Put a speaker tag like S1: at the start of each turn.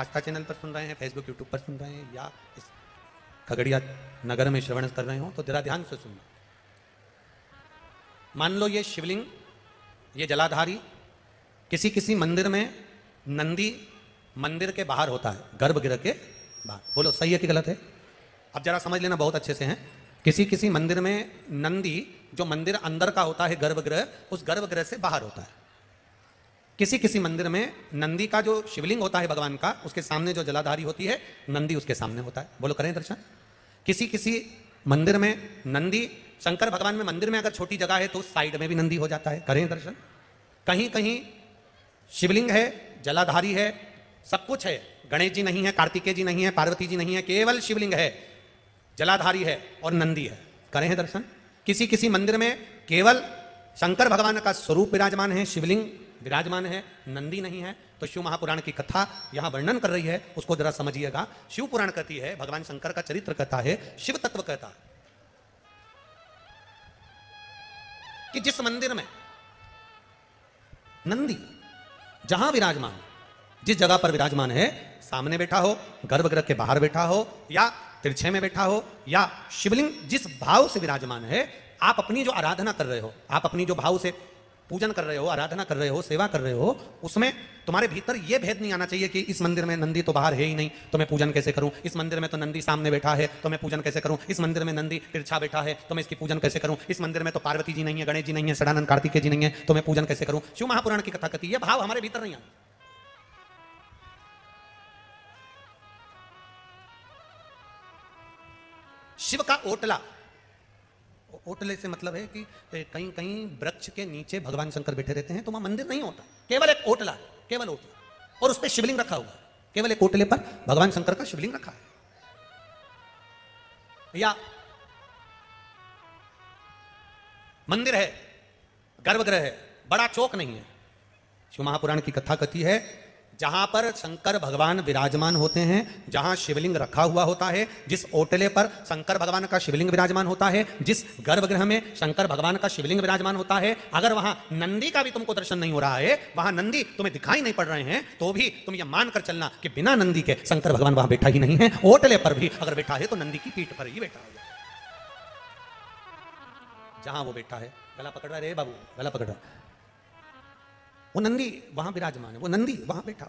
S1: आस्था channel पर सुन रहे हैं, फेसबुक यूट्यूब पर सुन रहे हैं, या इस खगड़िया नगर में श्रवण कर रहे हो, तो जरा ध्यान से सुनना। मान लो ये शिवलिंग, ये जलाधारी किसी किसी मंदिर में नंदी मंदिर के बाहर होता है, गर्भगृह के बाहर। बोलो सही है कि गलत है? अब जरा समझ लेना बहुत अच्छे से हैं। किसी किसी मंदिर में नंदी जो मंदिर अंदर का होता है गर्भगृह, उस गर्भगृह से बाहर होता है। किसी किसी मंदिर में नंदी का जो शिवलिंग होता है भगवान का, उसके सामने जो जलाधारी होती है, नंदी उसके सामने होता है। बोलो करें दर्शन? किसी किसी मंदिर में नंदी, शंकर भगवान में मंदिर में अगर छोटी जगह है तो साइड में भी नंदी हो जाता है। करें दर्शन? कहीं कहीं शिवलिंग है, जलाधारी है, सब कुछ है, गणेश जी नहीं है, कार्तिकेय जी नहीं है, पार्वती जी नहीं है, केवल शिवलिंग है, जलाधारी है और नंदी है। करें हैं दर्शन? किसी किसी मंदिर में केवल शंकर भगवान का स्वरूप विराजमान है, शिवलिंग विराजमान है, नंदी नहीं है। तो शिव महापुराण की कथा यहां वर्णन कर रही है, उसको जरा समझिएगा। शिव पुराण कहती है, भगवान शंकर का चरित्र कहता है, शिव तत्व कहता है कि जिस मंदिर में नंदी जहां विराजमान, जिस जगह पर विराजमान है, सामने बैठा हो, गर्भगृह के बाहर बैठा हो, या तिरछे में बैठा हो, या शिवलिंग जिस भाव से विराजमान है, आप अपनी जो आराधना कर रहे हो, आप अपनी जो भाव से पूजन कर रहे हो, आराधना कर रहे हो, सेवा कर रहे हो, उसमें तुम्हारे भीतर यह भेद नहीं आना चाहिए कि इस मंदिर में नंदी तो बाहर है ही नहीं, तो मैं पूजन कैसे करूं? इस मंदिर में तो नंदी सामने बैठा है, तो मैं पूजन कैसे करूं? इस मंदिर में नंदी तिरछा बैठा है, तो मैं इसकी पूजन कैसे करूं? इस मंदिर में तो पार्वती जी नहीं है, गणेश जी नहीं है, सदानंद कार्तिकेय जी नहीं है, तो मैं पूजन कैसे करूं? शिव महापुराण की कथा कहती है, भाव हमारे भीतर नहीं आना। शिव का ओटला, ओटले से मतलब है कि कहीं कहीं वृक्ष के नीचे भगवान शंकर बैठे रहते हैं, तो वहां मंदिर नहीं होता, केवल एक ओटला है, केवल ओटला, और उस पर शिवलिंग रखा हुआ है। केवल एक ओटले पर भगवान शंकर का शिवलिंग रखा है। या मंदिर है, गर्भगृह है, बड़ा चौक नहीं है। शिव महापुराण की कथा कहती है, जहां पर शंकर भगवान विराजमान होते हैं, जहां शिवलिंग रखा हुआ होता है, जिस ओटले पर शंकर भगवान का शिवलिंग विराजमान होता है, जिस गर्भगृह में शंकर भगवान का शिवलिंग विराजमान होता है, अगर वहां नंदी का भी तुमको दर्शन नहीं हो रहा है, वहां नंदी तुम्हें दिखाई नहीं पड़ रहे हैं, तो भी तुम यह मानकर चलना कि बिना नंदी के शंकर भगवान वहां बैठा ही नहीं है। ओटले पर भी अगर बैठा है तो नंदी की पीठ पर ही बैठा है। जहां वो बैठा है, गला पकड़ रहा है रे बाबू, गला पकड़ रहा है, वो नंदी वहां विराजमान है, वो नंदी वहां बैठा।